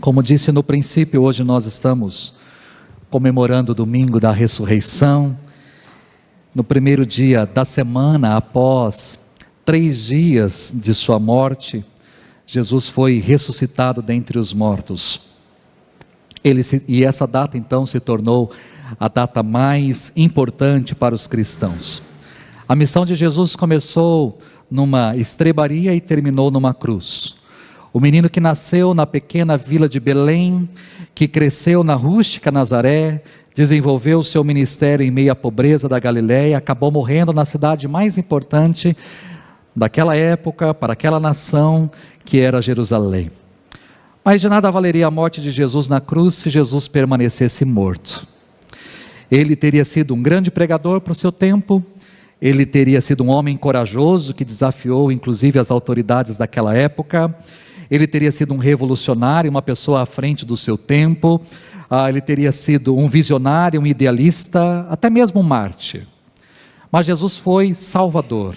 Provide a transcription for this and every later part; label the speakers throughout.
Speaker 1: Como disse no princípio, hoje nós estamos comemorando o domingo da ressurreição, no primeiro dia da semana, após 3 dias de sua morte, Jesus foi ressuscitado dentre os mortos. E essa data então se tornou a data mais importante para os cristãos. A missão de Jesus começou numa estrebaria e terminou numa cruz. O menino que nasceu na pequena vila de Belém, que cresceu na rústica Nazaré, desenvolveu o seu ministério em meio à pobreza da Galileia, acabou morrendo na cidade mais importante daquela época, para aquela nação, que era Jerusalém. Mas de nada valeria a morte de Jesus na cruz se Jesus permanecesse morto. Ele teria sido um grande pregador para o seu tempo, ele teria sido um homem corajoso que desafiou inclusive as autoridades daquela época, ele teria sido um revolucionário, uma pessoa à frente do seu tempo, ele teria sido um visionário, um idealista, até mesmo um mártir. Mas Jesus foi Salvador.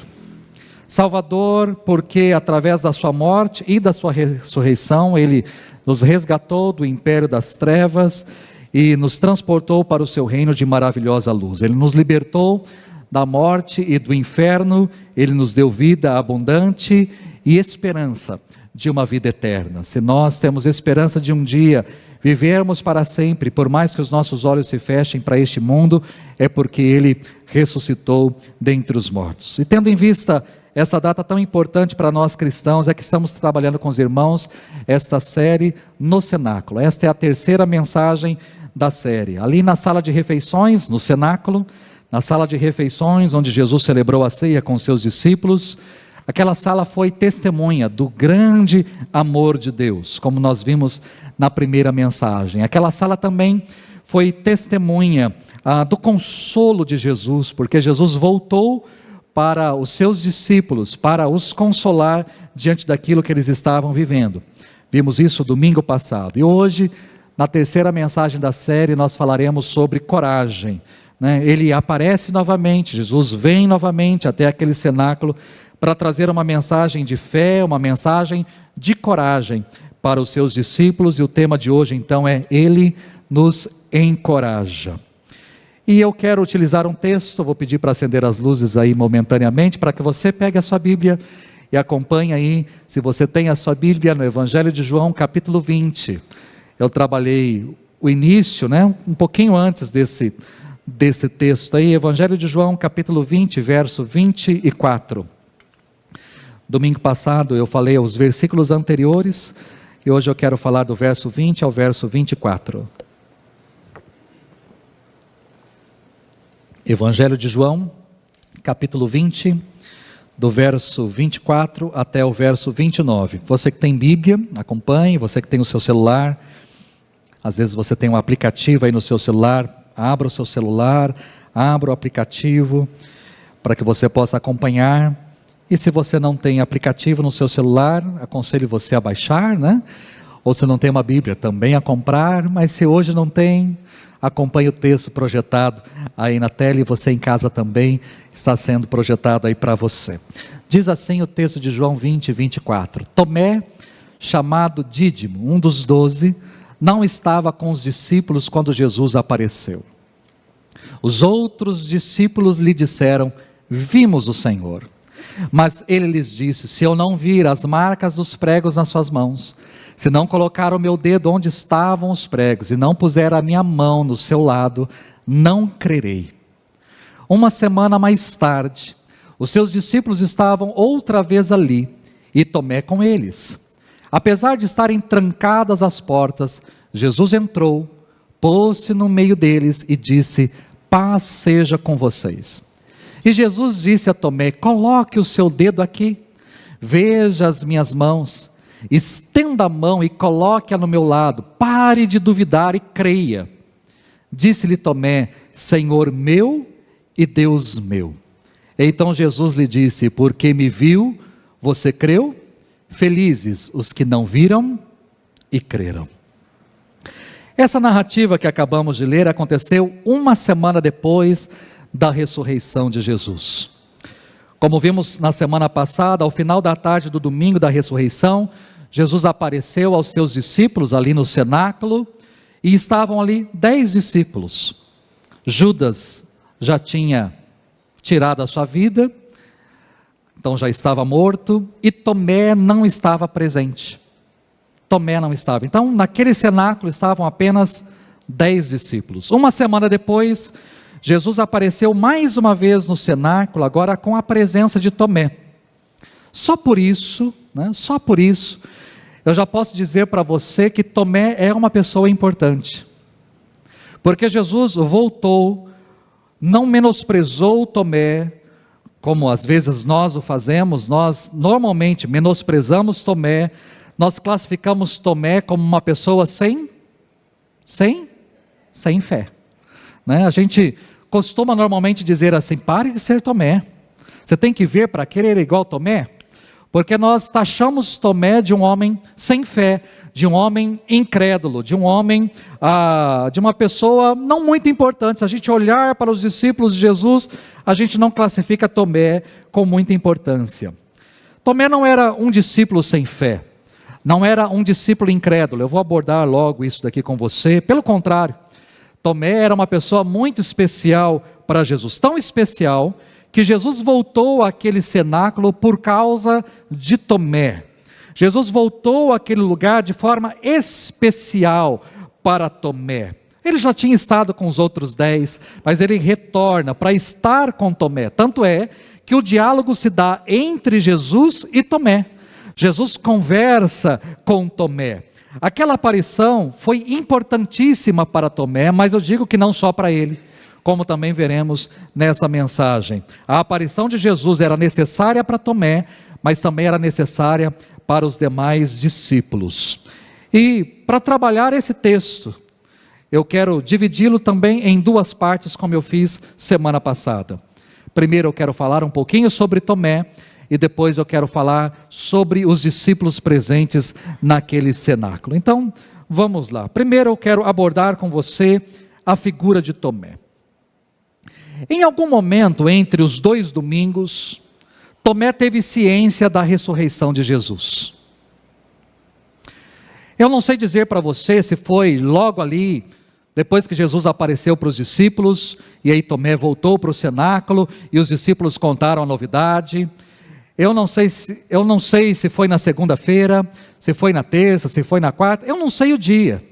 Speaker 1: Salvador porque através da sua morte e da sua ressurreição, Ele nos resgatou do império das trevas e nos transportou para o seu reino de maravilhosa luz. Ele nos libertou da morte e do inferno, Ele nos deu vida abundante e esperança de uma vida eterna. Se nós temos esperança de um dia vivermos para sempre, por mais que os nossos olhos se fechem para este mundo, é porque Ele ressuscitou dentre os mortos. E tendo em vista essa data tão importante para nós cristãos, é que estamos trabalhando com os irmãos esta série no cenáculo. Esta é a terceira mensagem da série. Ali na sala de refeições, no cenáculo, na sala de refeições onde Jesus celebrou a ceia com seus discípulos, aquela sala foi testemunha do grande amor de Deus, como nós vimos na primeira mensagem. Aquela sala também foi testemunha do consolo de Jesus, porque Jesus voltou para os seus discípulos, para os consolar diante daquilo que eles estavam vivendo. Vimos isso domingo passado. E hoje, na terceira mensagem da série, nós falaremos sobre coragem, né? Ele aparece novamente, Jesus vem novamente até aquele cenáculo para trazer uma mensagem de fé, uma mensagem de coragem para os seus discípulos. E o tema de hoje então é: Ele nos encoraja. E eu quero utilizar um texto, vou pedir para acender as luzes aí momentaneamente, para que você pegue a sua Bíblia e acompanhe aí, se você tem a sua Bíblia, no Evangelho de João, capítulo 20. Eu trabalhei o início, né, um pouquinho antes desse texto aí, Evangelho de João, capítulo 20, verso 24. Domingo passado eu falei os versículos anteriores, e hoje eu quero falar do verso 20 ao verso 24. Evangelho de João, capítulo 20, do verso 24 até o verso 29. Você que tem Bíblia, acompanhe. Você que tem o seu celular, às vezes você tem um aplicativo aí no seu celular, abra o seu celular, abra o aplicativo, para que você possa acompanhar. E se você não tem aplicativo no seu celular, aconselho você a baixar, né? Ou se não tem uma Bíblia, também a comprar. Mas se hoje não tem, acompanhe o texto projetado aí na tela, e você em casa também está sendo projetado aí para você. Diz assim o texto de João 20, 24. Tomé, chamado Dídimo, um dos 12, não estava com os discípulos quando Jesus apareceu. Os outros discípulos lhe disseram: vimos o Senhor. Mas ele lhes disse: se eu não vir as marcas dos pregos nas suas mãos, se não colocar o meu dedo onde estavam os pregos, e não puser a minha mão no seu lado, não crerei. Uma semana mais tarde, os seus discípulos estavam outra vez ali, e Tomé com eles. Apesar de estarem trancadas as portas, Jesus entrou, pôs-se no meio deles e disse: paz seja com vocês. E Jesus disse a Tomé: coloque o seu dedo aqui, veja as minhas mãos, estenda a mão e coloque-a no meu lado, pare de duvidar e creia. Disse-lhe Tomé: Senhor meu e Deus meu. Então Jesus lhe disse: porque me viu, você creu? Felizes os que não viram e creram. Essa narrativa que acabamos de ler aconteceu uma semana depois da ressurreição de Jesus. Como vimos na semana passada, ao final da tarde do domingo da ressurreição, Jesus apareceu aos seus discípulos ali no cenáculo, e estavam ali 10 discípulos. Judas já tinha tirado a sua vida, então já estava morto, e Tomé não estava presente. Tomé não estava. Então, naquele cenáculo estavam apenas 10 discípulos. Uma semana depois, Jesus apareceu mais uma vez no cenáculo, agora com a presença de Tomé. Só por isso, eu já posso dizer para você que Tomé é uma pessoa importante. Porque Jesus voltou, não menosprezou Tomé, como às vezes nós o fazemos. Nós normalmente menosprezamos Tomé, nós classificamos Tomé como uma pessoa sem fé. A gente costuma normalmente dizer assim: pare de ser Tomé, você tem que ver para querer igual Tomé, porque nós taxamos Tomé de um homem sem fé, de um homem incrédulo, de um homem, de uma pessoa não muito importante. Se a gente olhar para os discípulos de Jesus, a gente não classifica Tomé com muita importância. Tomé não era um discípulo sem fé, não era um discípulo incrédulo. Eu vou abordar logo isso daqui com você. Pelo contrário, Tomé era uma pessoa muito especial para Jesus, tão especial que Jesus voltou àquele cenáculo por causa de Tomé. Jesus voltou àquele lugar de forma especial para Tomé. Ele já tinha estado com os outros 10, mas ele retorna para estar com Tomé. Tanto é que o diálogo se dá entre Jesus e Tomé. Jesus conversa com Tomé. Aquela aparição foi importantíssima para Tomé, mas eu digo que não só para ele, como também veremos nessa mensagem. A aparição de Jesus era necessária para Tomé, mas também era necessária para os demais discípulos. E para trabalhar esse texto, eu quero dividi-lo também em duas partes, como eu fiz semana passada. Primeiro eu quero falar um pouquinho sobre Tomé, e depois eu quero falar sobre os discípulos presentes naquele cenáculo. Então, vamos lá. Primeiro eu quero abordar com você a figura de Tomé. Em algum momento entre os 2 domingos, Tomé teve ciência da ressurreição de Jesus. Eu não sei dizer para você se foi logo ali, depois que Jesus apareceu para os discípulos, e aí Tomé voltou para o cenáculo, e os discípulos contaram a novidade. Eu não sei se foi na segunda-feira, se foi na terça, se foi na quarta, eu não sei o dia.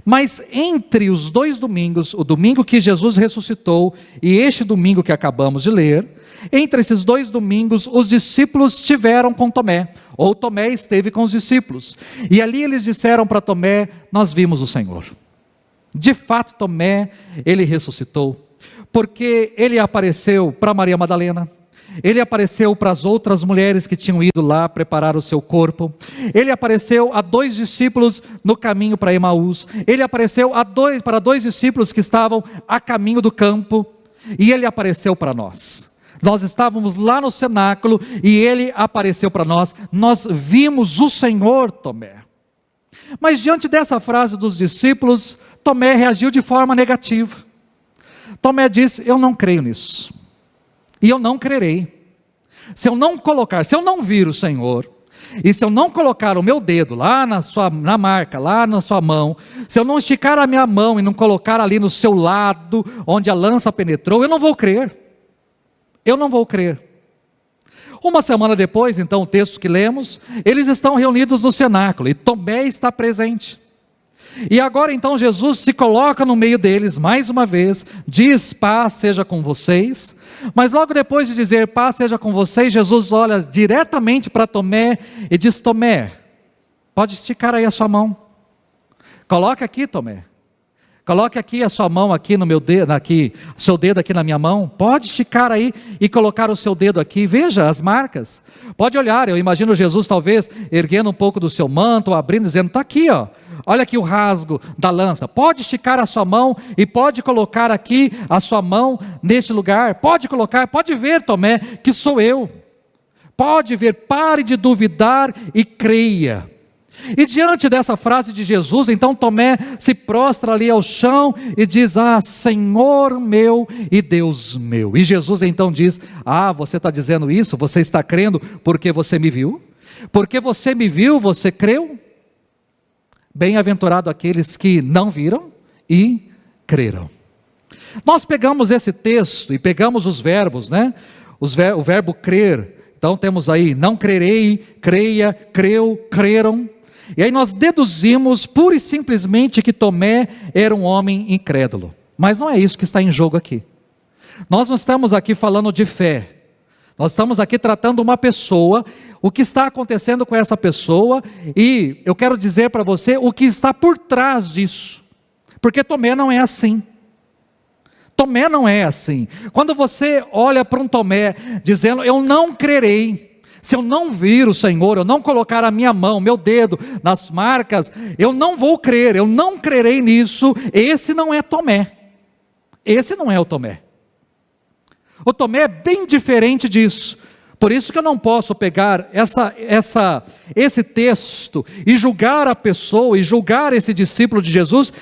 Speaker 1: Mas entre os 2 domingos, o domingo que Jesus ressuscitou e este domingo que acabamos de ler, entre esses 2 domingos, os discípulos estiveram com Tomé, ou Tomé esteve com os discípulos. E ali eles disseram para Tomé: nós vimos o Senhor. De fato, Tomé, ele ressuscitou, porque ele apareceu para Maria Madalena. Ele apareceu para as outras mulheres que tinham ido lá preparar o seu corpo. Ele apareceu a 2 discípulos no caminho para Emaús. Ele apareceu para 2 discípulos que estavam a caminho do campo. E ele apareceu para nós. Nós estávamos lá no cenáculo e ele apareceu para nós. Nós vimos o Senhor, Tomé. Mas diante dessa frase dos discípulos, Tomé reagiu de forma negativa. Tomé disse: eu não creio nisso. E eu não crerei. Se eu não vir o Senhor, e se eu não colocar o meu dedo lá na marca, lá na sua mão, se eu não esticar a minha mão e não colocar ali no seu lado, onde a lança penetrou, eu não vou crer. Eu não vou crer. Uma semana depois, então, o texto que lemos, eles estão reunidos no cenáculo, e Tomé está presente. E agora então Jesus se coloca no meio deles mais uma vez, diz: paz seja com vocês. Mas logo depois de dizer paz seja com vocês, Jesus olha diretamente para Tomé e diz: Tomé, pode esticar aí a sua mão. Coloque aqui, Tomé. Coloque aqui a sua mão aqui no meu dedo, seu dedo aqui na minha mão. Pode esticar aí e colocar o seu dedo aqui. Veja as marcas. Pode olhar. Eu imagino Jesus talvez erguendo um pouco do seu manto, abrindo, dizendo: está aqui, ó. Olha aqui o rasgo da lança. Pode esticar a sua mão e pode colocar aqui a sua mão neste lugar. Pode colocar, pode ver, Tomé, que sou eu. Pode ver, pare de duvidar e creia. E diante dessa frase de Jesus, então Tomé se prostra ali ao chão e diz: ah, Senhor meu e Deus meu. E Jesus então diz: ah, você está dizendo isso? Você está crendo porque você me viu? Porque você me viu, você creu? Bem-aventurado aqueles que não viram e creram. Nós pegamos esse texto e pegamos os verbos, né? O verbo crer. Então temos aí, não crerei, creia, creu, creram. E aí nós deduzimos pura e simplesmente que Tomé era um homem incrédulo. Mas não é isso que está em jogo aqui. Nós não estamos aqui falando de fé. Nós estamos aqui tratando uma pessoa, o que está acontecendo com essa pessoa, e eu quero dizer para você o que está por trás disso. Porque Tomé não é assim. Tomé não é assim. Quando você olha para um Tomé dizendo, eu não crerei, se eu não vir o Senhor, eu não colocar a minha mão, meu dedo nas marcas, eu não vou crer, eu não crerei nisso, esse não é Tomé. Esse não é o Tomé. O Tomé é bem diferente disso. Por isso que eu não posso pegar esse texto e julgar a pessoa, e julgar esse discípulo de Jesus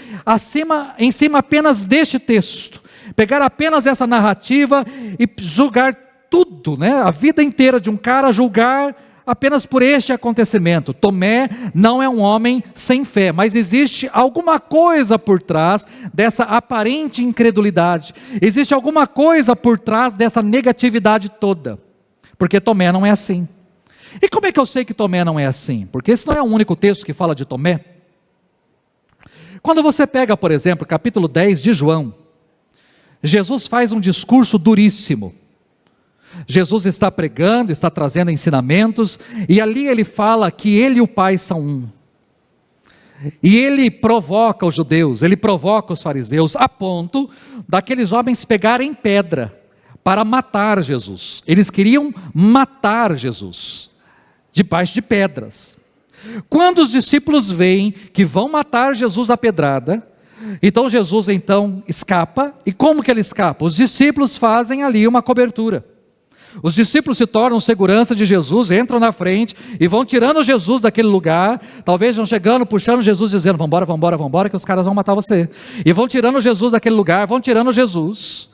Speaker 1: em cima apenas deste texto. Pegar apenas essa narrativa e julgar tudo, né? A vida inteira de um cara, julgar apenas por este acontecimento. Tomé não é um homem sem fé, mas existe alguma coisa por trás dessa aparente incredulidade. Existe alguma coisa por trás dessa negatividade toda. Porque Tomé não é assim. E como é que eu sei que Tomé não é assim? Porque esse não é o único texto que fala de Tomé. Quando você pega, por exemplo, capítulo 10 de João, Jesus faz um discurso duríssimo. Jesus está pregando, está trazendo ensinamentos, e ali ele fala que ele e o Pai são um. E ele provoca os judeus, ele provoca os fariseus, a ponto daqueles homens pegarem pedra para matar Jesus. Eles queriam matar Jesus, debaixo de pedras. Quando os discípulos veem que vão matar Jesus à pedrada, então Jesus escapa. E como que ele escapa? Os discípulos fazem ali uma cobertura. Os discípulos se tornam segurança de Jesus, entram na frente e vão tirando Jesus daquele lugar. Talvez vão chegando, puxando Jesus, dizendo, vambora, vambora, vambora, que os caras vão matar você. E vão tirando Jesus daquele lugar, vão tirando Jesus.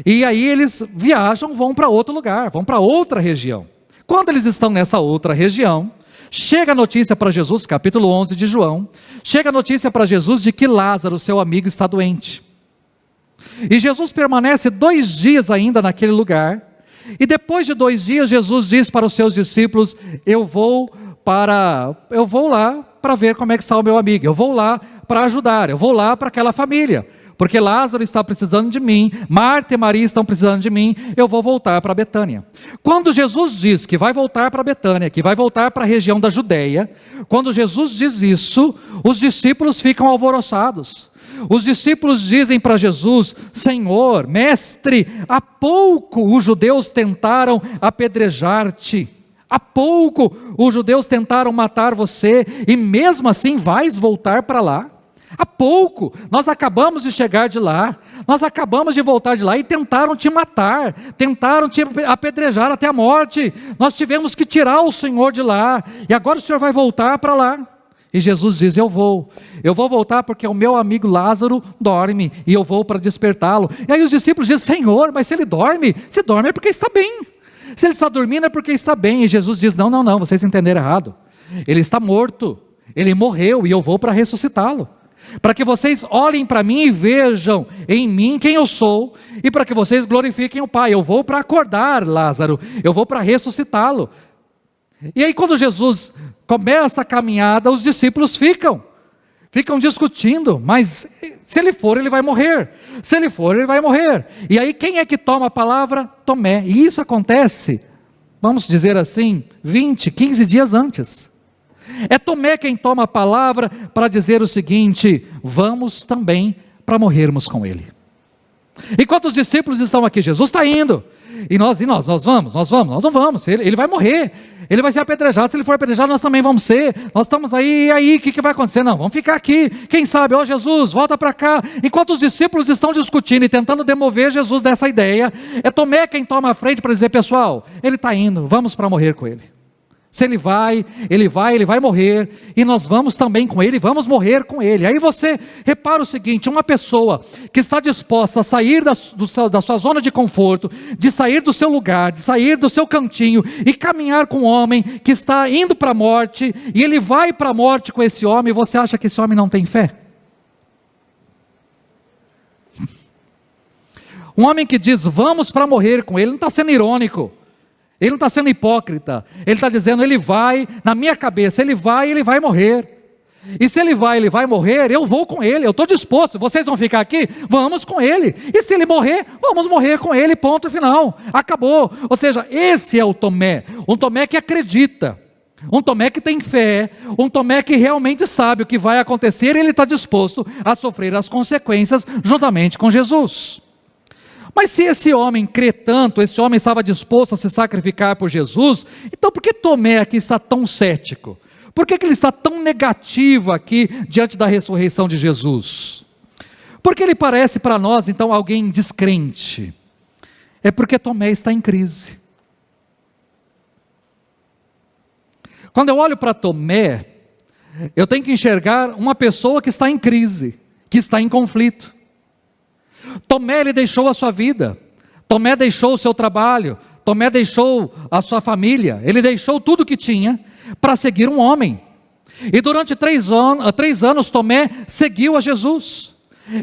Speaker 1: E aí eles viajam, vão para outro lugar, vão para outra região. Quando eles estão nessa outra região, chega a notícia para Jesus, capítulo 11 de João, chega a notícia para Jesus de que Lázaro, seu amigo, está doente. E Jesus permanece 2 dias ainda naquele lugar, e depois de 2 dias Jesus diz para os seus discípulos, eu vou lá para ver como é que está o meu amigo, eu vou lá para ajudar, eu vou lá para aquela família, porque Lázaro está precisando de mim, Marta e Maria estão precisando de mim, eu vou voltar para Betânia. Quando Jesus diz que vai voltar para Betânia, que vai voltar para a região da Judeia, quando Jesus diz isso, os discípulos ficam alvoroçados. Os discípulos dizem para Jesus, Senhor, mestre, há pouco os judeus tentaram apedrejar-te, há pouco os judeus tentaram matar você, e mesmo assim vais voltar para lá? Há pouco, nós acabamos de chegar de lá, nós acabamos de voltar de lá e tentaram te matar, tentaram te apedrejar até a morte, nós tivemos que tirar o Senhor de lá, e agora o Senhor vai voltar para lá. E Jesus diz, eu vou voltar porque o meu amigo Lázaro dorme, e eu vou para despertá-lo. E aí os discípulos dizem, Senhor, mas se ele dorme, se dorme é porque está bem, se ele está dormindo é porque está bem. E Jesus diz, não, vocês entenderam errado, ele está morto, ele morreu, e eu vou para ressuscitá-lo, para que vocês olhem para mim e vejam em mim quem eu sou, e para que vocês glorifiquem o Pai. Eu vou para acordar Lázaro, eu vou para ressuscitá-lo. E aí quando Jesus começa a caminhada, os discípulos ficam discutindo, mas se ele for, ele vai morrer, se ele for, ele vai morrer. E aí quem é que toma a palavra? Tomé. E isso acontece, vamos dizer assim, 15 dias antes. É Tomé quem toma a palavra para dizer o seguinte, vamos também para morrermos com ele. Enquanto os discípulos estão aqui, Jesus está indo, e nós não vamos, ele vai morrer, ele vai ser apedrejado, se ele for apedrejado nós também vamos ser, nós estamos aí, e aí o que vai acontecer? Não, vamos ficar aqui, quem sabe, Jesus, volta para cá. Enquanto os discípulos estão discutindo e tentando demover Jesus dessa ideia, é Tomé quem toma a frente para dizer, pessoal, ele está indo, vamos para morrer com ele. Se ele vai morrer, e nós vamos também com ele, vamos morrer com ele. Aí você repara o seguinte: uma pessoa que está disposta a sair da sua zona de conforto, de sair do seu lugar, de sair do seu cantinho, e caminhar com um homem que está indo para a morte, e ele vai para a morte com esse homem, você acha que esse homem não tem fé? Um homem que diz, vamos para morrer com ele, não está sendo irônico. Ele não está sendo hipócrita, ele está dizendo, ele vai, na minha cabeça, ele vai morrer. E se ele vai morrer, eu vou com ele, eu estou disposto. Vocês vão ficar aqui? Vamos com ele. E se ele morrer, vamos morrer com ele, ponto final, acabou. Ou seja, esse é o Tomé, um Tomé que acredita, um Tomé que tem fé, um Tomé que realmente sabe o que vai acontecer, e ele está disposto a sofrer as consequências juntamente com Jesus. Mas se esse homem crê tanto, esse homem estava disposto a se sacrificar por Jesus, então por que Tomé aqui está tão cético? Por que ele está tão negativo aqui diante da ressurreição de Jesus? Porque ele parece para nós então alguém descrente. É porque Tomé está em crise. Quando eu olho para Tomé, eu tenho que enxergar uma pessoa que está em crise, que está em conflito. Tomé, ele deixou a sua vida, Tomé deixou o seu trabalho, Tomé deixou a sua família, ele deixou tudo o que tinha para seguir um homem. E durante 3 anos Tomé seguiu a Jesus.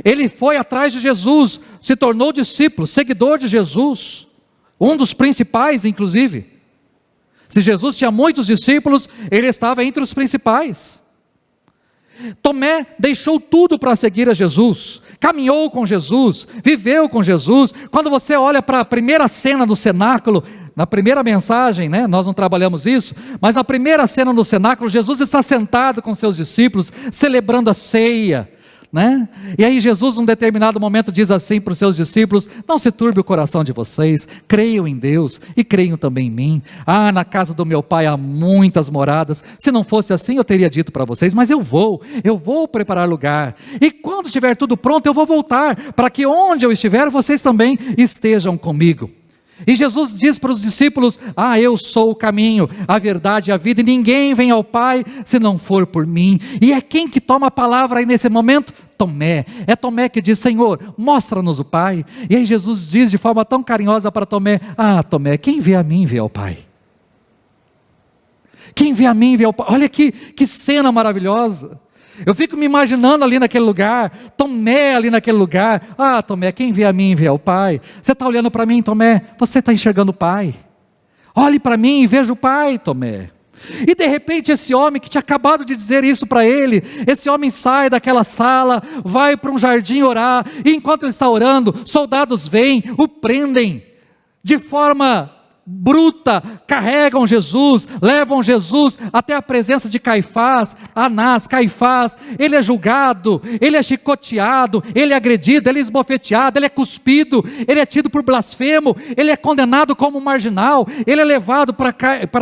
Speaker 1: Ele foi atrás de Jesus, se tornou discípulo, seguidor de Jesus, um dos principais inclusive. Se Jesus tinha muitos discípulos, ele estava entre os principais. Tomé deixou tudo para seguir a Jesus, caminhou com Jesus, viveu com Jesus. Quando você olha para a primeira cena do cenáculo, na primeira mensagem, nós não trabalhamos isso, mas na primeira cena do cenáculo, Jesus está sentado com seus discípulos, celebrando a ceia, e aí Jesus num determinado momento diz assim para os seus discípulos, não se turbe o coração de vocês, creiam em Deus e creiam também em mim. Na casa do meu pai há muitas moradas, se não fosse assim eu teria dito para vocês, mas eu vou preparar lugar, e quando estiver tudo pronto eu vou voltar, para que onde eu estiver vocês também estejam comigo. E Jesus diz para os discípulos, eu sou o caminho, a verdade e a vida, e ninguém vem ao Pai se não for por mim. E é quem que toma a palavra aí nesse momento? Tomé. É Tomé que diz, Senhor, mostra-nos o Pai. E aí Jesus diz de forma tão carinhosa para Tomé, Tomé, quem vê a mim vê ao Pai. Quem vê a mim vê ao Pai. Olha que cena maravilhosa. Eu fico me imaginando ali naquele lugar, Tomé ali naquele lugar, Tomé, quem vê a mim vê ao Pai. Você está olhando para mim, Tomé, você está enxergando o Pai. Olhe para mim e veja o Pai, Tomé. E de repente esse homem que tinha acabado de dizer isso para ele, esse homem sai daquela sala, vai para um jardim orar, e enquanto ele está orando, soldados vêm, o prendem, de forma bruta, carregam Jesus, levam Jesus até a presença de Caifás, Anás. Caifás, ele é julgado, ele é chicoteado, ele é agredido, ele é esbofeteado, ele é cuspido, ele é tido por blasfemo, ele é condenado como marginal, ele é levado para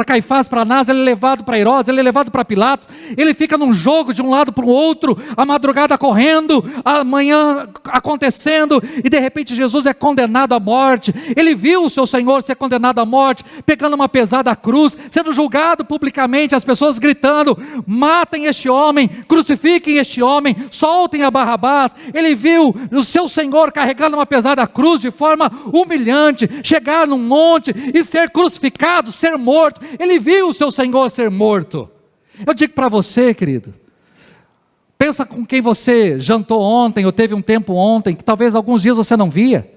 Speaker 1: Caifás, para Anás, ele é levado para Herodes, ele é levado para Pilatos, ele fica num jogo de um lado para o outro, a madrugada correndo, a manhã acontecendo, e de repente Jesus é condenado à morte. Ele viu o seu Senhor ser condenado à morte, pegando uma pesada cruz, sendo julgado publicamente, as pessoas gritando, matem este homem, crucifiquem este homem, soltem a Barrabás. Ele viu o seu Senhor carregando uma pesada cruz de forma humilhante, chegar num monte e ser crucificado, ser morto. Ele viu o seu Senhor ser morto. Eu digo para você, querido, pensa com quem você jantou ontem, ou teve um tempo ontem, que talvez alguns dias você não via.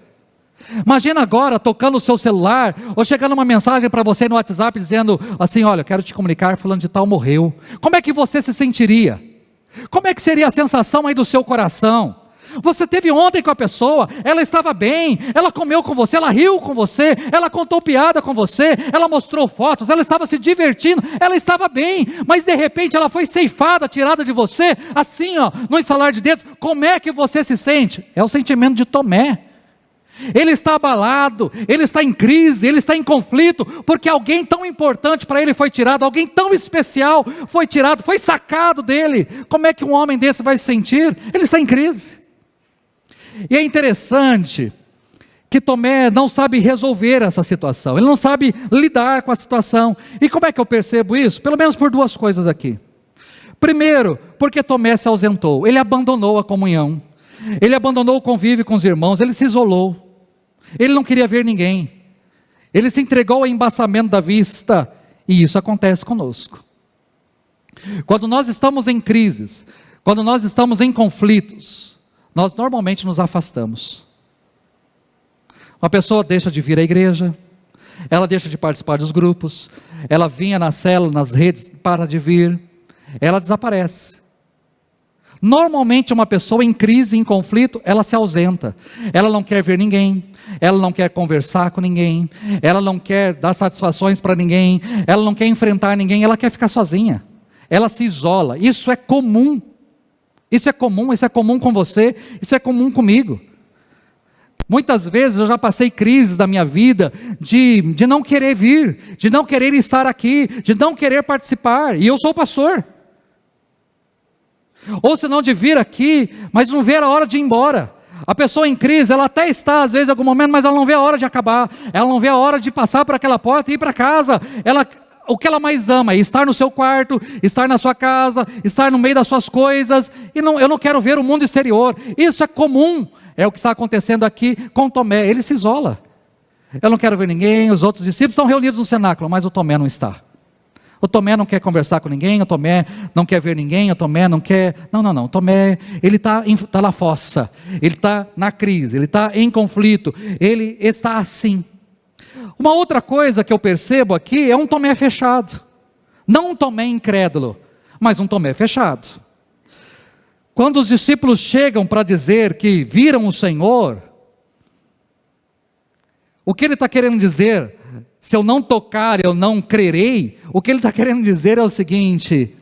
Speaker 1: Imagina agora tocando o seu celular, ou chegando uma mensagem para você no WhatsApp dizendo assim, olha, eu quero te comunicar, fulano de tal morreu. Como é que você se sentiria? Como é que seria a sensação aí do seu coração? Você teve ontem com a pessoa, ela estava bem, ela comeu com você, ela riu com você, ela contou piada com você, ela mostrou fotos, ela estava se divertindo, ela estava bem, mas de repente ela foi ceifada, tirada de você, assim no estalar de dedos. Como é que você se sente? É o sentimento de Tomé. Ele está abalado, ele está em crise, ele está em conflito, porque alguém tão importante para ele foi tirado, alguém tão especial foi tirado, foi sacado dele. Como é que um homem desse vai se sentir? Ele está em crise. E é interessante que Tomé não sabe resolver essa situação, ele não sabe lidar com a situação. E como é que eu percebo isso? Pelo menos por duas coisas aqui. Primeiro, porque Tomé se ausentou, ele abandonou a comunhão, ele abandonou o convívio com os irmãos, ele se isolou, ele não queria ver ninguém, ele se entregou ao embaçamento da vista, e isso acontece conosco. Quando nós estamos em crises, quando nós estamos em conflitos, nós normalmente nos afastamos. Uma pessoa deixa de vir à igreja, ela deixa de participar dos grupos, ela vinha na célula, nas redes, para de vir, ela desaparece. Normalmente uma pessoa em crise, em conflito, ela se ausenta, ela não quer ver ninguém, ela não quer conversar com ninguém, ela não quer dar satisfações para ninguém, ela não quer enfrentar ninguém, ela quer ficar sozinha, ela se isola. Isso é comum, isso é comum com você, isso é comum comigo. Muitas vezes eu já passei crises da minha vida de não querer vir, de não querer estar aqui, de não querer participar, e eu sou pastor. Ou se não de vir aqui, mas não ver a hora de ir embora. A pessoa em crise, ela até está às vezes em algum momento, mas ela não vê a hora de acabar, ela não vê a hora de passar por aquela porta e ir para casa. O que ela mais ama é estar no seu quarto, estar na sua casa, estar no meio das suas coisas, e eu não quero ver o mundo exterior. Isso é comum, é o que está acontecendo aqui com Tomé, ele se isola. Eu não quero ver ninguém, os outros discípulos estão reunidos no cenáculo, mas o Tomé não está. O Tomé não quer conversar com ninguém, o Tomé não quer ver ninguém, o Tomé não quer... Não, o Tomé, ele está na fossa, ele está na crise, ele está em conflito, ele está assim. Uma outra coisa que eu percebo aqui é um Tomé fechado. Não um Tomé incrédulo, mas um Tomé fechado. Quando os discípulos chegam para dizer que viram o Senhor, o que ele está querendo dizer? Se eu não tocar, eu não crerei. O que ele está querendo dizer é o seguinte: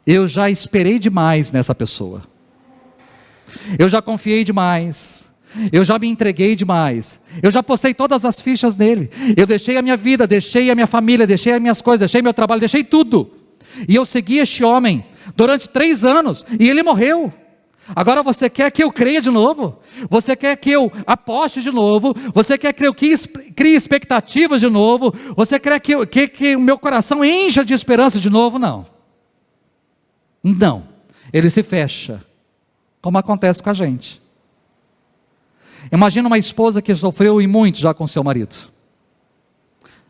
Speaker 1: eu já esperei demais nessa pessoa, eu já confiei demais, eu já me entreguei demais, eu já postei todas as fichas nele, eu deixei a minha vida, deixei a minha família, deixei as minhas coisas, deixei meu trabalho, deixei tudo, e eu segui este homem durante 3 anos, e ele morreu. Agora você quer que eu creia de novo? Você quer que eu aposte de novo? Você quer que eu crie expectativas de novo? Você quer que o meu coração encha de esperança de novo? Não. Não. Ele se fecha, como acontece com a gente. Imagina uma esposa que sofreu e muito já com seu marido.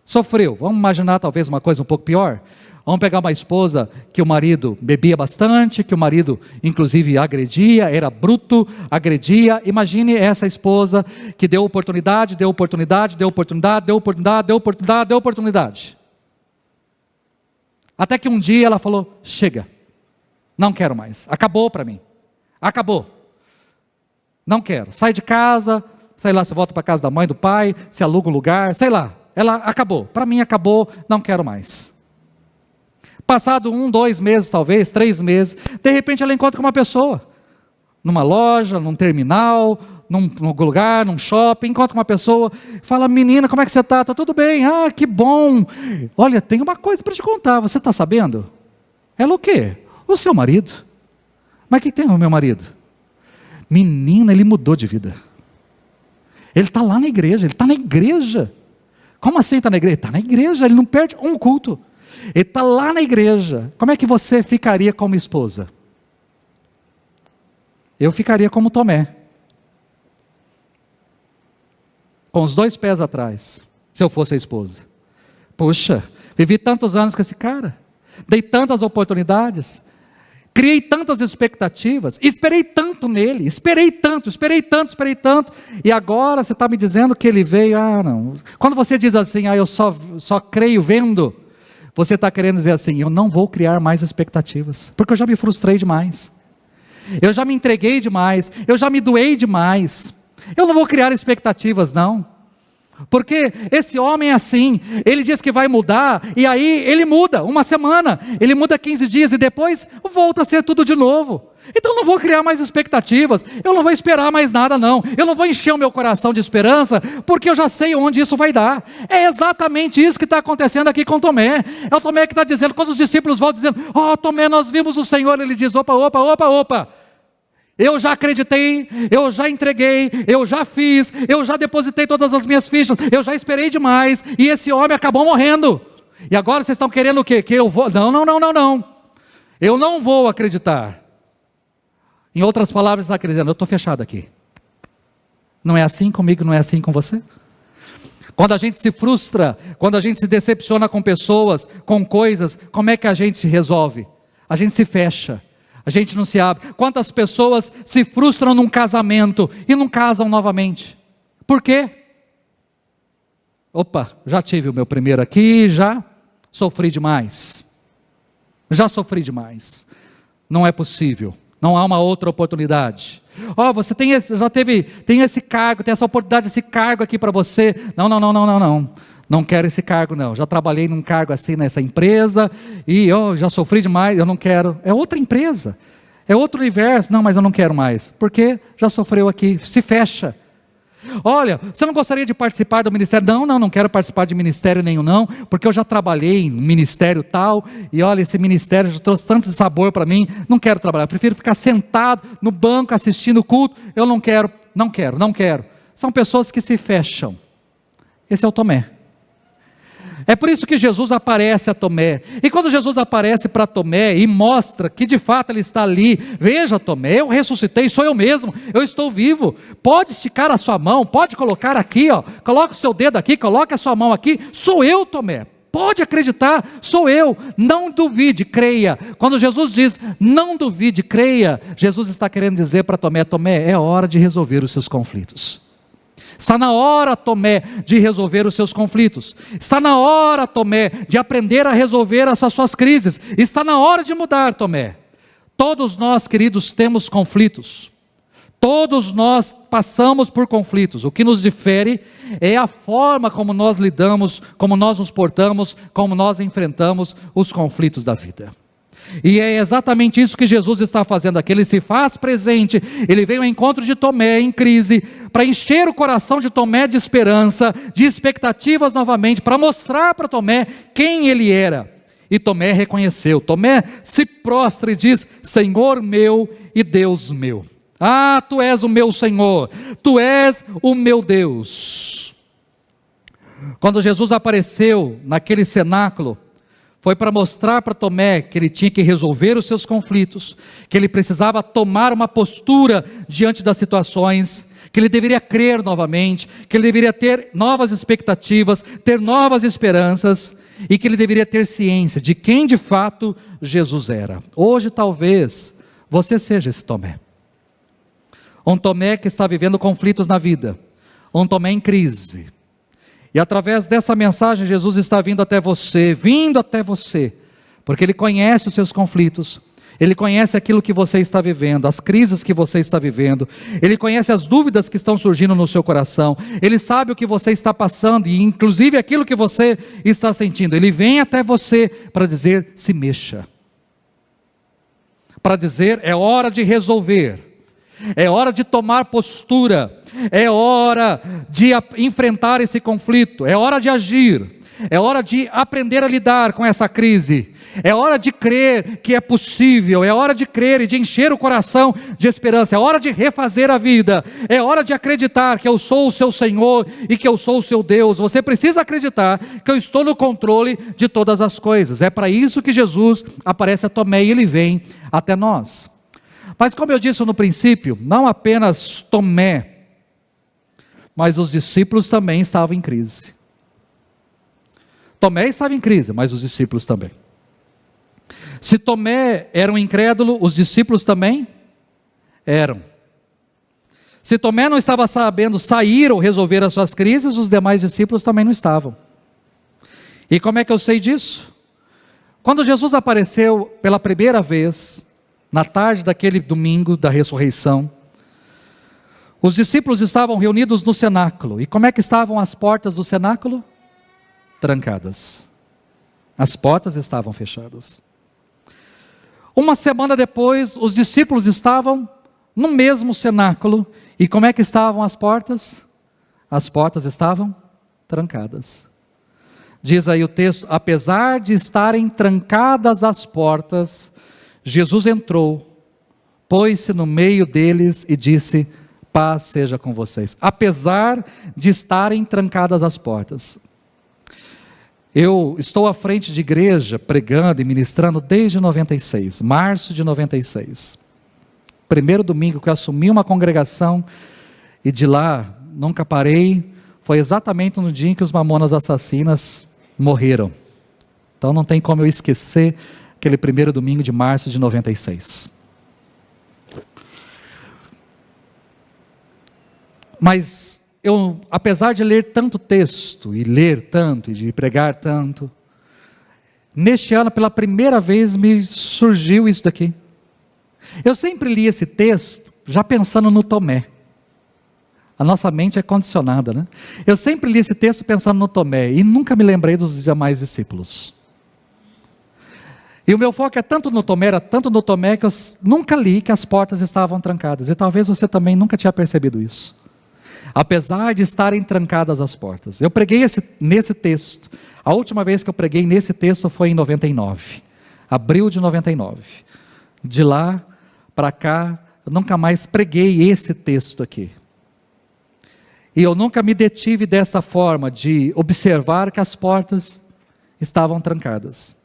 Speaker 1: Sofreu. Vamos imaginar talvez uma coisa um pouco pior. Vamos pegar uma esposa que o marido bebia bastante, que o marido inclusive agredia, era bruto, agredia. Imagine essa esposa que deu oportunidade. Até que um dia ela falou: chega, não quero mais, acabou para mim, acabou, não quero, sai de casa, sei lá, você volta para a casa da mãe, do pai, se aluga um lugar, sei lá, ela acabou, para mim acabou, não quero mais. Passado 1, 2 meses, talvez 3 meses, de repente ela encontra com uma pessoa, numa loja, num terminal, num lugar, num shopping, encontra com uma pessoa, fala: menina, como é que você está? Está tudo bem? Ah, que bom. Olha, tem uma coisa para te contar, você está sabendo? Ela o quê? O seu marido. Mas o que tem o meu marido? Menina, ele mudou de vida. Ele está lá na igreja, ele está na igreja. Como assim está na igreja? Está na igreja, ele não perde um culto. Ele está lá na igreja. Como é que você ficaria como esposa? Eu ficaria como Tomé, com os 2 pés atrás, se eu fosse a esposa. Puxa, vivi tantos anos com esse cara, dei tantas oportunidades, criei tantas expectativas, esperei tanto nele, esperei tanto, e agora você está me dizendo que ele veio. Ah, não. Quando você diz assim: eu só creio vendo, você está querendo dizer assim: eu não vou criar mais expectativas, porque eu já me frustrei demais, eu já me entreguei demais, eu já me doei demais, eu não vou criar expectativas não, porque esse homem é assim, ele diz que vai mudar, e aí ele muda, 1 semana, ele muda 15 dias, e depois volta a ser tudo de novo. Então eu não vou criar mais expectativas, eu não vou esperar mais nada não, eu não vou encher o meu coração de esperança, porque eu já sei onde isso vai dar. É exatamente isso que está acontecendo aqui com Tomé. É o Tomé que está dizendo, quando os discípulos voltam dizendo: Tomé, nós vimos o Senhor, ele diz: opa, Eu já acreditei, eu já entreguei, eu já fiz, eu já depositei todas as minhas fichas, eu já esperei demais, e esse homem acabou morrendo. E agora vocês estão querendo o quê? Que eu vou... Não. Eu não vou acreditar. Em outras palavras, está acreditando, eu estou fechado aqui. Não é assim comigo, não é assim com você? Quando a gente se frustra, quando a gente se decepciona com pessoas, com coisas, como é que a gente se resolve? A gente se fecha. A gente não se abre. Quantas pessoas se frustram num casamento e não casam novamente? Por quê? Opa, já tive o meu primeiro aqui, já sofri demais. Já sofri demais. Não é possível. Não há uma outra oportunidade. Você tem esse cargo, tem essa oportunidade, esse cargo aqui para você. Não. Não quero esse cargo não. Já trabalhei num cargo assim nessa empresa e eu já sofri demais, eu não quero. É outra empresa, é outro universo. Não, mas eu não quero mais. Por quê? Já sofreu aqui, se fecha. Olha, você não gostaria de participar do ministério? Não quero participar de ministério nenhum não, porque eu já trabalhei no ministério tal, e olha, esse ministério já trouxe tanto sabor para mim, não quero trabalhar, eu prefiro ficar sentado no banco assistindo o culto, eu não quero. São pessoas que se fecham. Esse é o Tomé. É por isso que Jesus aparece a Tomé, e quando Jesus aparece para Tomé e mostra que de fato ele está ali, veja Tomé, eu ressuscitei, sou eu mesmo, eu estou vivo, pode esticar a sua mão, pode colocar aqui, coloca o seu dedo aqui, coloca a sua mão aqui, sou eu Tomé, pode acreditar, sou eu, não duvide, creia. Quando Jesus diz, não duvide, creia, Jesus está querendo dizer para Tomé, Tomé, é hora de resolver os seus conflitos. Está na hora, Tomé, de resolver os seus conflitos. Está na hora, Tomé, de aprender a resolver essas suas crises. Está na hora de mudar, Tomé. Todos nós, queridos, temos conflitos. Todos nós passamos por conflitos. O que nos difere é a forma como nós lidamos, como nós nos portamos, como nós enfrentamos os conflitos da vida. E é exatamente isso que Jesus está fazendo aqui. Ele se faz presente, ele vem ao encontro de Tomé em crise, para encher o coração de Tomé de esperança, de expectativas novamente, para mostrar para Tomé quem ele era. E Tomé reconheceu, Tomé se prostra e diz, Senhor meu e Deus meu. Tu és o meu Senhor, tu és o meu Deus. Quando Jesus apareceu naquele cenáculo, foi para mostrar para Tomé que ele tinha que resolver os seus conflitos, que ele precisava tomar uma postura diante das situações, que ele deveria crer novamente, que ele deveria ter novas expectativas, ter novas esperanças, e que ele deveria ter ciência de quem de fato Jesus era. Hoje talvez você seja esse Tomé. Um Tomé que está vivendo conflitos na vida, um Tomé em crise. E através dessa mensagem, Jesus está vindo até você, porque Ele conhece os seus conflitos, Ele conhece aquilo que você está vivendo, as crises que você está vivendo, Ele conhece as dúvidas que estão surgindo no seu coração, Ele sabe o que você está passando, e inclusive aquilo que você está sentindo. Ele vem até você para dizer, se mexa, para dizer, é hora de resolver, é hora de tomar postura, é hora de enfrentar esse conflito, é hora de agir, é hora de aprender a lidar com essa crise, é hora de crer que é possível, é hora de crer e de encher o coração de esperança, é hora de refazer a vida, é hora de acreditar que eu sou o seu Senhor e que eu sou o seu Deus. Você precisa acreditar que eu estou no controle de todas as coisas. É para isso que Jesus aparece a Tomé e ele vem até nós. Mas como eu disse no princípio, não apenas Tomé, mas os discípulos também estavam em crise. Tomé estava em crise, mas os discípulos também. Se Tomé era um incrédulo, os discípulos também eram. Se Tomé não estava sabendo sair ou resolver as suas crises, os demais discípulos também não estavam. E como é que eu sei disso? Quando Jesus apareceu pela primeira vez, na tarde daquele domingo da ressurreição, os discípulos estavam reunidos no cenáculo. E como é que estavam as portas do cenáculo? Trancadas. As portas estavam fechadas. Uma semana depois, os discípulos estavam no mesmo cenáculo. E como é que estavam as portas? As portas estavam trancadas. Diz aí o texto, apesar de estarem trancadas as portas, Jesus entrou, pôs-se no meio deles e disse: paz seja com vocês. Apesar de estarem trancadas as portas. Eu estou à frente de igreja, pregando e ministrando desde 96, março de 96. Primeiro domingo que eu assumi uma congregação, e de lá nunca parei, foi exatamente no dia em que os Mamonas Assassinas morreram. Então não tem como eu esquecer aquele primeiro domingo de março de 96. Mas eu, apesar de ler tanto texto, e ler tanto, e de pregar tanto, neste ano pela primeira vez me surgiu isso daqui. Eu sempre li esse texto já pensando no Tomé. A nossa mente é condicionada, né? Eu sempre li esse texto pensando no Tomé, e nunca me lembrei dos demais discípulos. E o meu foco é tanto no Tomé, era tanto no Tomé, que eu nunca li que as portas estavam trancadas, e talvez você também nunca tinha percebido isso. Apesar de estarem trancadas as portas. Eu preguei nesse texto, a última vez que eu preguei nesse texto foi em 99, abril de 99. De lá para cá, eu nunca mais preguei esse texto aqui. E eu nunca me detive dessa forma de observar que as portas estavam trancadas.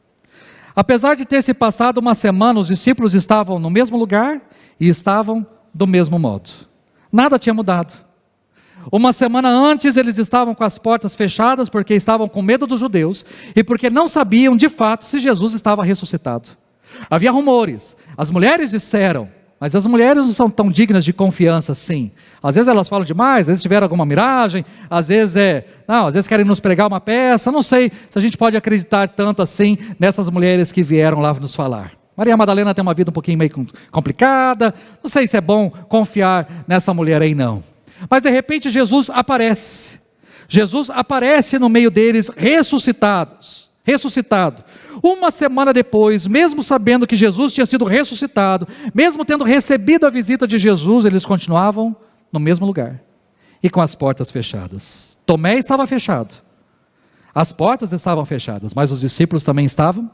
Speaker 1: Apesar de ter se passado uma semana, os discípulos estavam no mesmo lugar e estavam do mesmo modo. Nada tinha mudado. Uma semana antes eles estavam com as portas fechadas porque estavam com medo dos judeus e porque não sabiam de fato se Jesus estava ressuscitado. Havia rumores, as mulheres disseram, mas as mulheres não são tão dignas de confiança assim. Às vezes elas falam demais, às vezes tiveram alguma miragem, às vezes às vezes querem nos pregar uma peça, não sei se a gente pode acreditar tanto assim nessas mulheres que vieram lá nos falar. Maria Madalena tem uma vida um pouquinho meio complicada, não sei se é bom confiar nessa mulher aí não. Mas de repente Jesus aparece no meio deles ressuscitado. Uma semana depois, mesmo sabendo que Jesus tinha sido ressuscitado, mesmo tendo recebido a visita de Jesus, eles continuavam no mesmo lugar, e com as portas fechadas. Tomé estava fechado, as portas estavam fechadas, mas os discípulos também estavam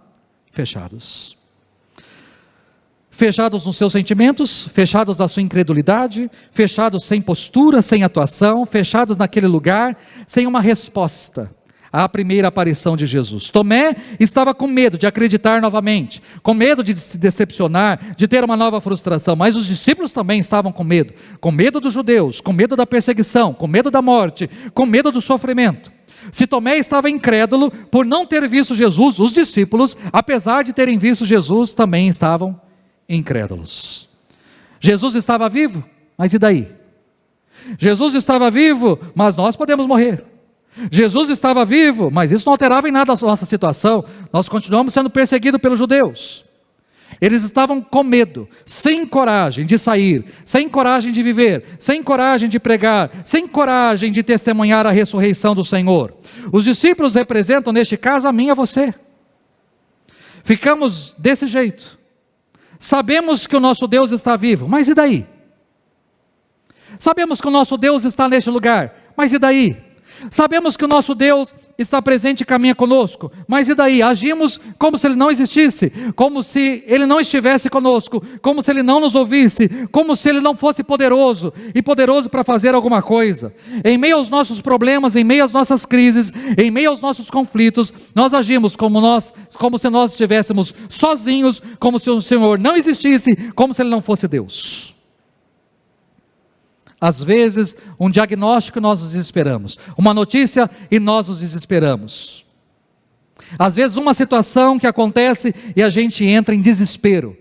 Speaker 1: fechados. Fechados nos seus sentimentos, fechados na sua incredulidade, fechados sem postura, sem atuação, fechados naquele lugar, sem uma resposta à primeira aparição de Jesus. Tomé estava com medo de acreditar novamente, com medo de se decepcionar, de ter uma nova frustração, mas os discípulos também estavam com medo dos judeus, com medo da perseguição, com medo da morte, com medo do sofrimento. Se Tomé estava incrédulo por não ter visto Jesus, os discípulos, apesar de terem visto Jesus, também estavam incrédulos. Jesus estava vivo, mas e daí? Jesus estava vivo, mas nós podemos morrer. Jesus estava vivo, mas isso não alterava em nada a nossa situação. Nós continuamos sendo perseguidos pelos judeus. Eles estavam com medo, sem coragem de sair, sem coragem de viver, sem coragem de pregar, sem coragem de testemunhar a ressurreição do Senhor. Os discípulos representam neste caso a mim e a você. Ficamos desse jeito. Sabemos que o nosso Deus está vivo, mas e daí? Sabemos que o nosso Deus está neste lugar, mas e daí? Sabemos que o nosso Deus está presente e caminha conosco, mas e daí? Agimos como se Ele não existisse, como se Ele não estivesse conosco, como se Ele não nos ouvisse, como se Ele não fosse poderoso, e poderoso para fazer alguma coisa. Em meio aos nossos problemas, em meio às nossas crises, em meio aos nossos conflitos, nós agimos como se nós estivéssemos sozinhos, como se o Senhor não existisse, como se Ele não fosse Deus. Às vezes, um diagnóstico nós nos desesperamos, uma notícia e nós nos desesperamos. Às vezes uma situação que acontece e a gente entra em desespero.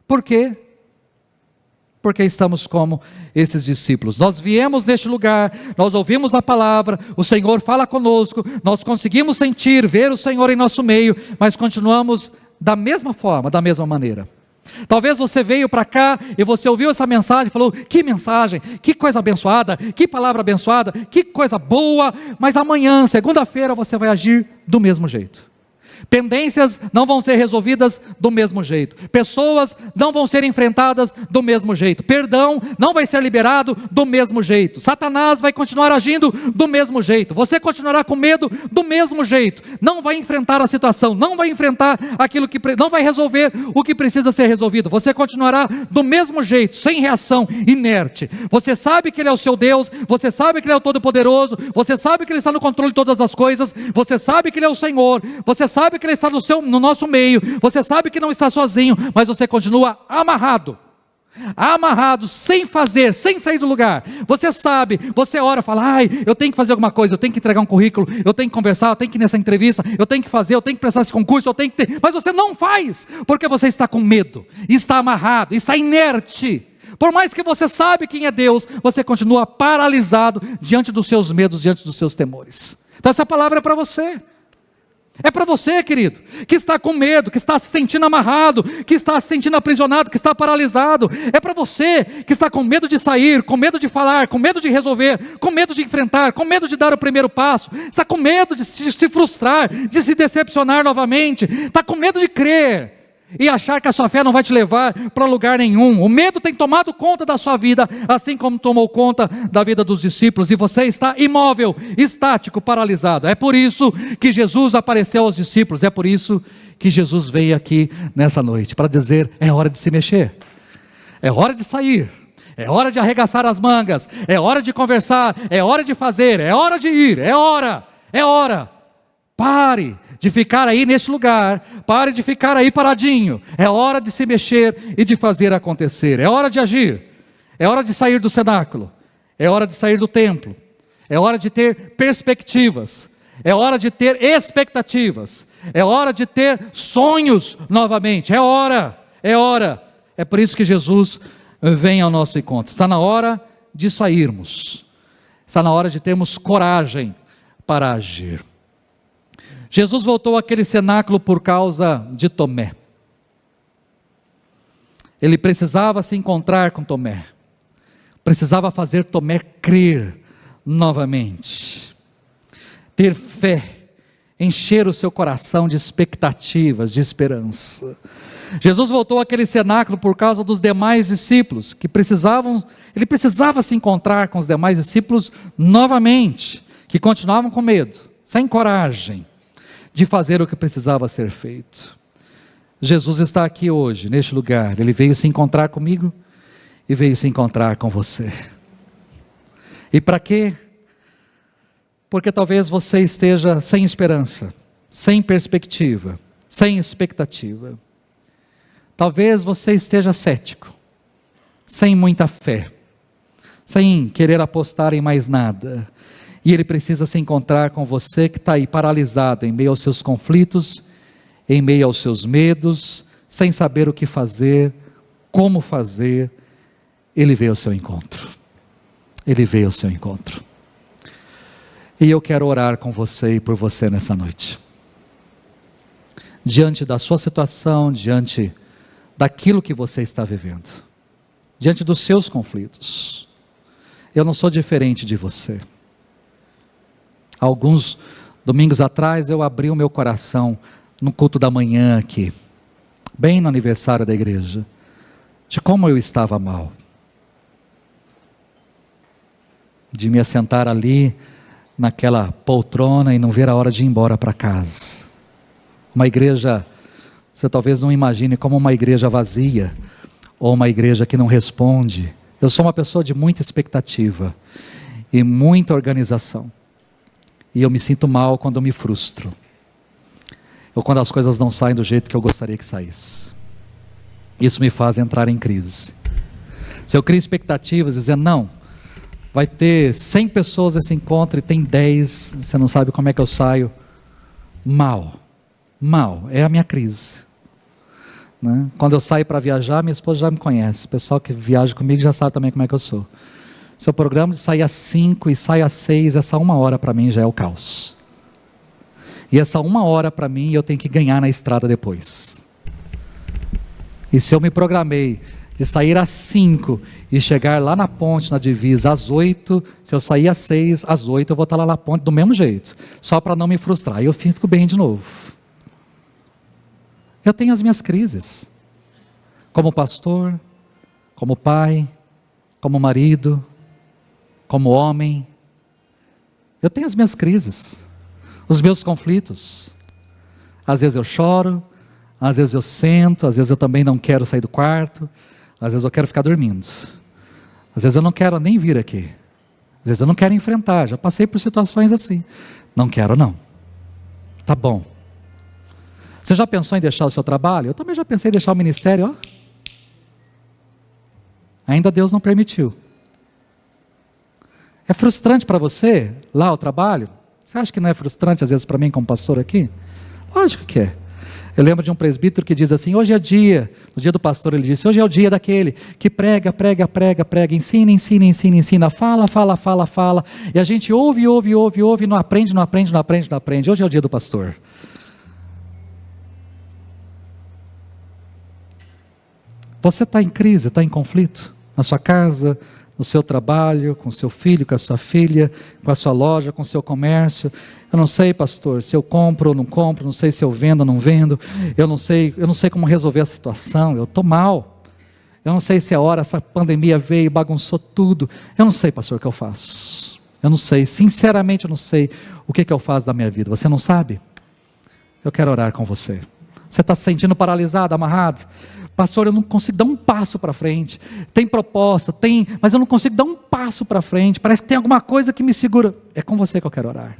Speaker 1: Por quê? Porque estamos como esses discípulos. Nós viemos deste lugar, nós ouvimos a palavra, o Senhor fala conosco, nós conseguimos sentir, ver o Senhor em nosso meio, mas continuamos da mesma forma, da mesma maneira. Talvez você veio para cá e você ouviu essa mensagem e falou: que mensagem, que coisa abençoada, que palavra abençoada, que coisa boa, mas amanhã, segunda-feira, você vai agir do mesmo jeito. Pendências não vão ser resolvidas do mesmo jeito. Pessoas não vão ser enfrentadas do mesmo jeito. Perdão não vai ser liberado do mesmo jeito. Satanás vai continuar agindo do mesmo jeito. Você continuará com medo do mesmo jeito. Não vai enfrentar a situação, não vai enfrentar aquilo que não vai resolver o que precisa ser resolvido. Você continuará do mesmo jeito, sem reação, inerte. Você sabe que Ele é o seu Deus, você sabe que Ele é o Todo-Poderoso, você sabe que Ele está no controle de todas as coisas, você sabe que Ele é o Senhor, você sabe que Ele está no nosso meio, você sabe que não está sozinho, mas você continua amarrado, sem fazer, sem sair do lugar. Você sabe, você ora, fala, eu tenho que fazer alguma coisa, eu tenho que entregar um currículo, eu tenho que conversar, eu tenho que ir nessa entrevista, eu tenho que fazer, eu tenho que prestar esse concurso, eu tenho que ter, mas você não faz, porque você está com medo, está amarrado, está inerte. Por mais que você sabe quem é Deus, você continua paralisado diante dos seus medos, diante dos seus temores. Então essa palavra é para você. É para você, querido, que está com medo, que está se sentindo amarrado, que está se sentindo aprisionado, que está paralisado. É para você que está com medo de sair, com medo de falar, com medo de resolver, com medo de enfrentar, com medo de dar o primeiro passo. Está com medo de se frustrar, de se decepcionar novamente. Está com medo de crer e achar que a sua fé não vai te levar para lugar nenhum. O medo tem tomado conta da sua vida, assim como tomou conta da vida dos discípulos, e você está imóvel, estático, paralisado. É por isso que Jesus apareceu aos discípulos, é por isso que Jesus veio aqui nessa noite, para dizer, é hora de se mexer, é hora de sair, é hora de arregaçar as mangas, é hora de conversar, é hora de fazer, é hora de ir, é hora. Pare de ficar aí neste lugar, pare de ficar aí paradinho, é hora de se mexer e de fazer acontecer, é hora de agir, é hora de sair do cenáculo, é hora de sair do templo, é hora de ter perspectivas, é hora de ter expectativas, é hora de ter sonhos novamente, é hora, é por isso que Jesus vem ao nosso encontro. Está na hora de sairmos, está na hora de termos coragem para agir. Jesus voltou àquele cenáculo por causa de Tomé. Ele precisava se encontrar com Tomé, precisava fazer Tomé crer novamente, ter fé, encher o seu coração de expectativas, de esperança. Jesus voltou àquele cenáculo por causa dos demais discípulos, ele precisava se encontrar com os demais discípulos novamente, que continuavam com medo, sem coragem de fazer o que precisava ser feito. Jesus está aqui hoje, neste lugar, Ele veio se encontrar comigo e veio se encontrar com você. E para quê? Porque talvez você esteja sem esperança, sem perspectiva, sem expectativa. Talvez você esteja cético, sem muita fé, sem querer apostar em mais nada. E Ele precisa se encontrar com você que está aí paralisado em meio aos seus conflitos, em meio aos seus medos, sem saber o que fazer, como fazer. Ele veio ao seu encontro. Ele veio ao seu encontro. E eu quero orar com você e por você nessa noite. Diante da sua situação, diante daquilo que você está vivendo, diante dos seus conflitos. Eu não sou diferente de você. Alguns domingos atrás eu abri o meu coração no culto da manhã aqui, bem no aniversário da igreja, de como eu estava mal, de me assentar ali naquela poltrona e não ver a hora de ir embora para casa. Uma igreja, você talvez não imagine como uma igreja vazia, ou uma igreja que não responde. Eu sou uma pessoa de muita expectativa e muita organização. E eu me sinto mal quando eu me frustro, ou quando as coisas não saem do jeito que eu gostaria que saísse. Isso me faz entrar em crise. Se eu crio expectativas, dizendo, não, vai ter 100 pessoas nesse encontro e tem 10, você não sabe como é que eu saio. Mal, é a minha crise. Né? Quando eu saio para viajar, minha esposa já me conhece, o pessoal que viaja comigo já sabe também como é que eu sou. Seu programa de sair às 5 e sai às 6, essa 1 hora para mim já é o caos. E essa 1 hora para mim eu tenho que ganhar na estrada depois. E se eu me programei de sair às 5 e chegar lá na ponte, na divisa, às 8, se eu sair às 6, às 8 eu vou estar lá na ponte do mesmo jeito, só para não me frustrar, e eu fico bem de novo. Eu tenho as minhas crises, como pastor, como pai, como marido, como homem. Eu tenho as minhas crises, os meus conflitos. Às vezes eu choro, às vezes eu sento, às vezes eu também não quero sair do quarto, às vezes eu quero ficar dormindo, às vezes eu não quero nem vir aqui, às vezes eu não quero enfrentar, já passei por situações assim, não quero não. Tá bom. Você já pensou em deixar o seu trabalho? Eu também já pensei em deixar o ministério, ó. Ainda Deus não permitiu. É frustrante para você, lá o trabalho? Você acha que não é frustrante às vezes para mim como pastor aqui? Lógico que é. Eu lembro de um presbítero que diz assim, hoje é dia, no dia do pastor ele disse, hoje é o dia daquele que prega, ensina, fala, e a gente ouve, não aprende, hoje é o dia do pastor. Você está em crise, está em conflito, na sua casa, no seu trabalho, com seu filho, com a sua filha, com a sua loja, com o seu comércio. Eu não sei, pastor, se eu compro ou não compro, não sei se eu vendo ou não vendo, eu não sei como resolver a situação, eu estou mal, eu não sei se a hora, essa pandemia veio e bagunçou tudo, eu não sei, pastor, o que eu faço, eu não sei, sinceramente eu não sei o que eu faço da minha vida, você não sabe? Eu quero orar com você. Você está se sentindo paralisado, amarrado? Pastor, eu não consigo dar um passo para frente. Tem proposta, mas eu não consigo dar um passo para frente. Parece que tem alguma coisa que me segura. É com você que eu quero orar.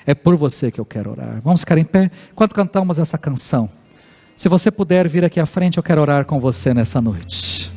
Speaker 1: É por você que eu quero orar. Vamos ficar em pé enquanto cantamos essa canção. Se você puder vir aqui à frente, eu quero orar com você nessa noite.